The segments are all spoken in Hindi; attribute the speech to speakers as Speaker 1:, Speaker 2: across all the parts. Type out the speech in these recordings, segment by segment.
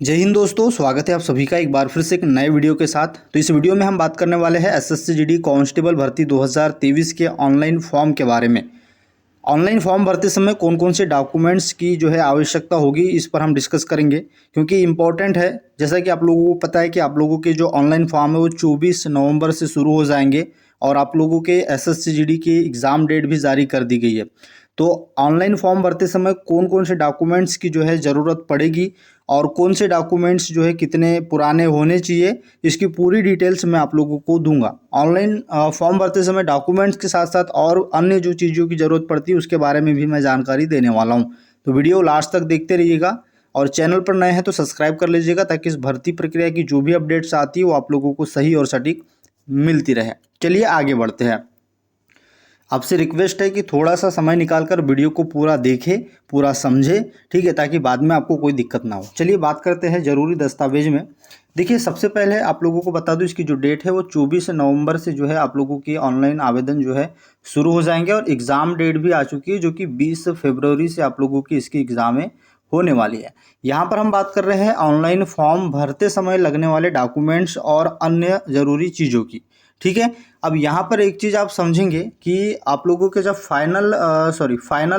Speaker 1: जय हिंद दोस्तों, स्वागत है आप सभी का एक बार फिर से एक नए वीडियो के साथ। तो इस वीडियो में हम बात करने वाले हैं एसएससी जीडी कांस्टेबल भर्ती 2023 के ऑनलाइन फॉर्म के बारे में। ऑनलाइन फॉर्म भरते समय कौन कौन से डॉक्यूमेंट्स की जो है आवश्यकता होगी, इस पर हम डिस्कस करेंगे क्योंकि इम्पोर्टेंट है। जैसा कि आप लोगों को पता है कि आप लोगों के जो ऑनलाइन फॉर्म है वो 24 नवंबर से शुरू हो जाएंगे और आप लोगों के एसएससी जीडी की एग्ज़ाम डेट भी जारी कर दी गई है। तो ऑनलाइन फॉर्म भरते समय कौन कौन से डॉक्यूमेंट्स की जो है ज़रूरत पड़ेगी और कौन से डॉक्यूमेंट्स जो है कितने पुराने होने चाहिए, इसकी पूरी डिटेल्स मैं आप लोगों को दूंगा। ऑनलाइन फॉर्म भरते समय डॉक्यूमेंट्स के साथ साथ और अन्य जो चीज़ों की ज़रूरत पड़ती है उसके बारे में भी मैं जानकारी देने वाला हूं। तो वीडियो लास्ट तक देखते रहिएगा और चैनल पर नए हैं तो सब्सक्राइब कर लीजिएगा ताकि इस भर्ती प्रक्रिया की जो भी अपडेट्स आती है वो आप लोगों को सही और सटीक मिलती रहे। चलिए आगे बढ़ते हैं। आपसे रिक्वेस्ट है कि थोड़ा सा समय निकालकर वीडियो को पूरा देखें, पूरा समझें, ठीक है, ताकि बाद में आपको कोई दिक्कत ना हो। चलिए बात करते हैं ज़रूरी दस्तावेज में। देखिए, सबसे पहले आप लोगों को बता दूं, इसकी जो डेट है वो 24 नवंबर से जो है आप लोगों की ऑनलाइन आवेदन जो है शुरू हो जाएंगे और एग्ज़ाम डेट भी आ चुकी है जो कि 20 फरवरी से आप लोगों की इसकी एग्ज़ामें होने वाली है। यहाँ पर हम बात कर रहे हैं ऑनलाइन फॉर्म भरते समय लगने वाले डॉक्यूमेंट्स और अन्य ज़रूरी चीज़ों की, ठीक है। अब यहाँ पर एक चीज़ आप समझेंगे कि आप लोगों के जब फाइनल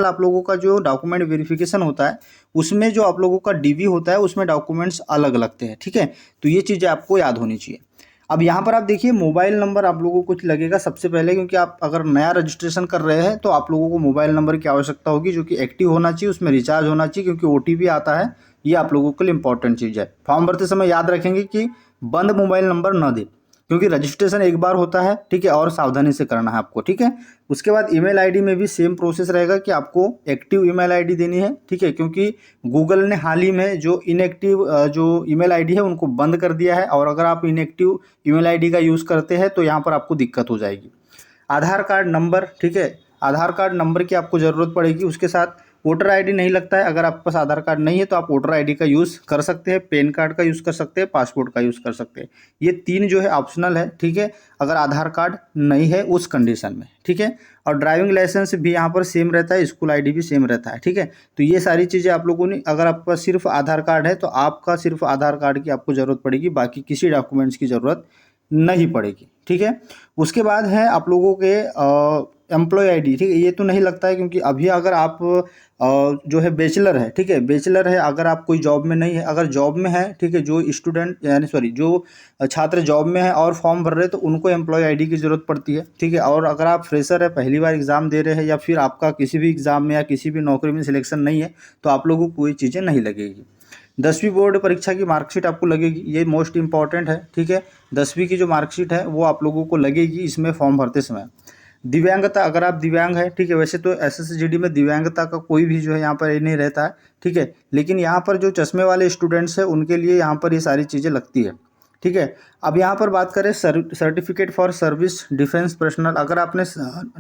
Speaker 1: आप लोगों का जो डॉक्यूमेंट वेरिफिकेशन होता है उसमें जो आप लोगों का डीवी होता है उसमें डॉक्यूमेंट्स अलग लगते हैं, ठीक है। तो ये चीज़ें आपको याद होनी चाहिए। अब यहाँ पर आप देखिए, मोबाइल नंबर आप लोगों को लगेगा सबसे पहले, क्योंकि आप अगर नया रजिस्ट्रेशन कर रहे हैं तो आप लोगों को मोबाइल नंबर की आवश्यकता होगी जो कि एक्टिव होना चाहिए, उसमें रिचार्ज होना चाहिए, क्योंकि ओटीपी आता है। ये आप लोगों के लिए इंपॉर्टेंट चीज़ है। फॉर्म भरते समय याद रखेंगे कि बंद मोबाइल नंबर न दे, क्योंकि रजिस्ट्रेशन एक बार होता है, ठीक है, और सावधानी से करना है आपको, ठीक है। उसके बाद ईमेल आईडी में भी सेम प्रोसेस रहेगा कि आपको एक्टिव ईमेल आईडी देनी है, ठीक है, क्योंकि गूगल ने हाल ही में जो इनएक्टिव जो ईमेल आईडी है उनको बंद कर दिया है और अगर आप इनएक्टिव ईमेल आईडी का यूज़ करते हैं तो यहाँ पर आपको दिक्कत हो जाएगी। आधार कार्ड नंबर, ठीक है, आधार कार्ड नंबर की आपको ज़रूरत पड़ेगी। उसके साथ वोटर आईडी नहीं लगता है, अगर आपके पास आधार कार्ड नहीं है तो आप वोटर आईडी का यूज़ कर सकते हैं, पैन कार्ड का यूज़ कर सकते हैं, पासपोर्ट का यूज़ कर सकते हैं। ये तीन जो है ऑप्शनल है, ठीक है, अगर आधार कार्ड नहीं है उस कंडीशन में, ठीक है। और ड्राइविंग लाइसेंस भी यहाँ पर सेम रहता है, स्कूल आईडी भी सेम रहता है, ठीक है। तो ये सारी चीज़ें आप लोगों ने, अगर आपके पास सिर्फ आधार कार्ड है तो आपका सिर्फ आधार कार्ड की आपको ज़रूरत पड़ेगी, बाकी किसी डॉक्यूमेंट्स की ज़रूरत नहीं पड़ेगी, ठीक है। उसके बाद है आप लोगों के एम्प्लॉय आईडी, ठीक है। ये तो नहीं लगता है क्योंकि अभी अगर आप जो है बैचलर है, ठीक है, बैचलर है, अगर आप कोई जॉब में नहीं है, अगर जॉब में है, ठीक है, जो स्टूडेंट यानी जो छात्र जॉब में है और फॉर्म भर रहे हैं तो उनको एम्प्लॉय आईडी की ज़रूरत पड़ती है, ठीक है। और अगर आप फ्रेशर है, पहली बार एग्ज़ाम दे रहे हैं या फिर आपका किसी भी एग्ज़ाम में या किसी भी नौकरी में सिलेक्शन नहीं है तो आप लोगों को कोई चीज़ें नहीं लगेगी। 10वीं बोर्ड परीक्षा की मार्कशीट आपको लगेगी, ये मोस्ट इंपॉर्टेंट है, ठीक है। 10वीं की जो मार्कशीट है वो आप लोगों को लगेगी इसमें फॉर्म भरते समय। दिव्यांगता, अगर आप दिव्यांग है, ठीक है, वैसे तो एसएससीजीडी में दिव्यांगता का कोई भी जो है यहाँ पर ये नहीं रहता है, ठीक है, लेकिन यहाँ पर जो चश्मे वाले स्टूडेंट्स हैं उनके लिए यहाँ पर ये सारी चीज़ें लगती है, ठीक है। अब यहाँ पर बात करें certificate for service defence personnel, अगर आपने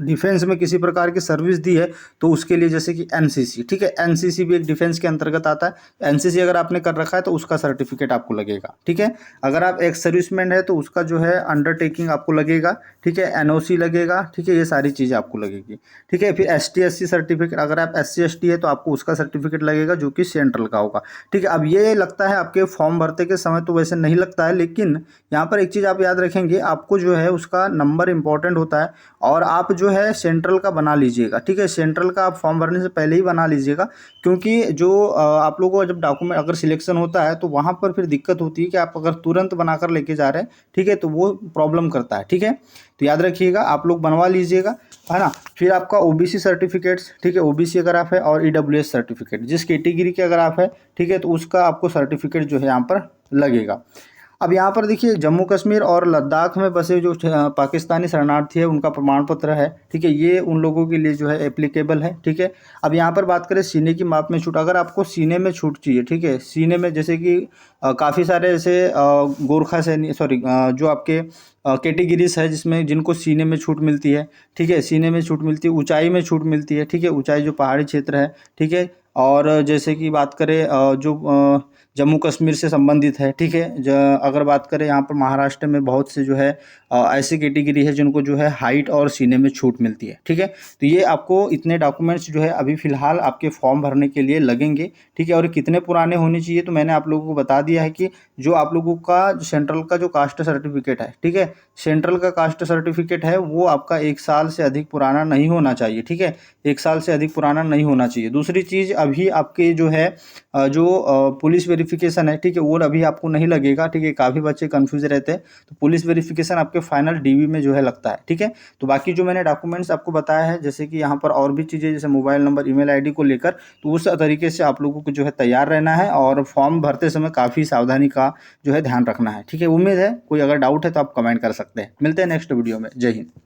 Speaker 1: डिफेंस में किसी प्रकार की सर्विस दी है तो उसके लिए, जैसे कि एनसीसी, ठीक है, एनसीसी भी एक डिफेंस के अंतर्गत आता है। एनसीसी अगर आपने कर रखा है तो उसका सर्टिफिकेट आपको लगेगा, ठीक है। अगर आप एक्स सर्विसमैन है तो उसका जो है अंडरटेकिंग आपको लगेगा, ठीक है, एनओसी लगेगा, ठीक है, ये सारी चीज़ें आपको लगेगी, ठीक है। फिर एसटी एससी सर्टिफिकेट, अगर आप एससी एसटी है तो आपको उसका सर्टिफिकेट लगेगा जो कि सेंट्रल का होगा, ठीक है। अब ये लगता है आपके फॉर्म भरते के समय, तो वैसे नहीं लगता है, लेकिन यहाँ पर एक चीज़ आप याद रखेंगे, आपको जो है उसका नंबर इंपॉर्टेंट होता है और आप जो है सेंट्रल का बना लीजिएगा, ठीक है। सेंट्रल का आप फॉर्म भरने से पहले ही बना लीजिएगा, क्योंकि जो आप लोगों को जब डॉक्यूमेंट अगर सिलेक्शन होता है तो वहाँ पर फिर दिक्कत होती है कि आप अगर तुरंत बनाकर लेके जा रहे हैं, ठीक है, तो वो प्रॉब्लम करता है, ठीक है। तो याद रखिएगा, आप लोग बनवा लीजिएगा, है ना। फिर आपका ओबीसी सर्टिफिकेट्स, ठीक है, ओबीसी अगर आप है, और ईडब्ल्यूएस सर्टिफिकेट, जिस कैटेगरी के अगर आप है, ठीक है, तो उसका आपको सर्टिफिकेट जो है यहाँ पर लगेगा। अब यहाँ पर देखिए, जम्मू कश्मीर और लद्दाख में बसे जो पाकिस्तानी शरणार्थी है उनका प्रमाण पत्र है, ठीक है, ये उन लोगों के लिए जो है एप्लीकेबल है, ठीक है। अब यहाँ पर बात करें सीने की माप में छूट, अगर आपको सीने में छूट चाहिए, ठीक है, सीने में जैसे कि काफ़ी सारे ऐसे गोरखा सैनिक, जो आपके कैटेगरीज है जिसमें जिनको सीने में छूट मिलती है, ठीक है, सीने में छूट मिलती है, ऊंचाई में छूट मिलती है, ठीक है, ऊंचाई जो पहाड़ी क्षेत्र है, ठीक है, और जैसे कि बात करें जो जम्मू कश्मीर से संबंधित है, ठीक है। अगर बात करें यहाँ पर महाराष्ट्र में बहुत से जो है ऐसी कैटेगरी है जिनको जो है हाइट और सीने में छूट मिलती है, ठीक है। तो ये आपको इतने डॉक्यूमेंट्स जो है अभी फ़िलहाल आपके फॉर्म भरने के लिए लगेंगे, ठीक है। और कितने पुराने होने चाहिए तो मैंने आप लोगों को बता दिया है कि जो आप लोगों का सेंट्रल का जो कास्ट सर्टिफिकेट है, ठीक है, सेंट्रल का कास्ट सर्टिफिकेट है वो आपका 1 साल से अधिक पुराना नहीं होना चाहिए, ठीक है। 1 साल से अधिक पुराना नहीं होना चाहिए। दूसरी चीज़, अभी आपके जो है पुलिस वेरिफिकेशन है, ठीक है, वो अभी आपको नहीं लगेगा, ठीक है। काफ़ी बच्चे कन्फ्यूज रहते हैं, तो पुलिस वेरिफिकेशन आपके फाइनल डीवी में जो है लगता है, ठीक है। तो बाकी जो मैंने डॉक्यूमेंट्स आपको बताया है, जैसे कि यहाँ पर और भी चीज़ें जैसे मोबाइल नंबर, ईमेल आईडी को लेकर, तो उस तरीके से आप लोगों को जो है तैयार रहना है और फॉर्म भरते समय काफ़ी सावधानी का जो है ध्यान रखना है, ठीक है। उम्मीद है कोई अगर डाउट है तो आप कमेंट कर सकते हैं। मिलते हैं नेक्स्ट वीडियो में। जय हिंद।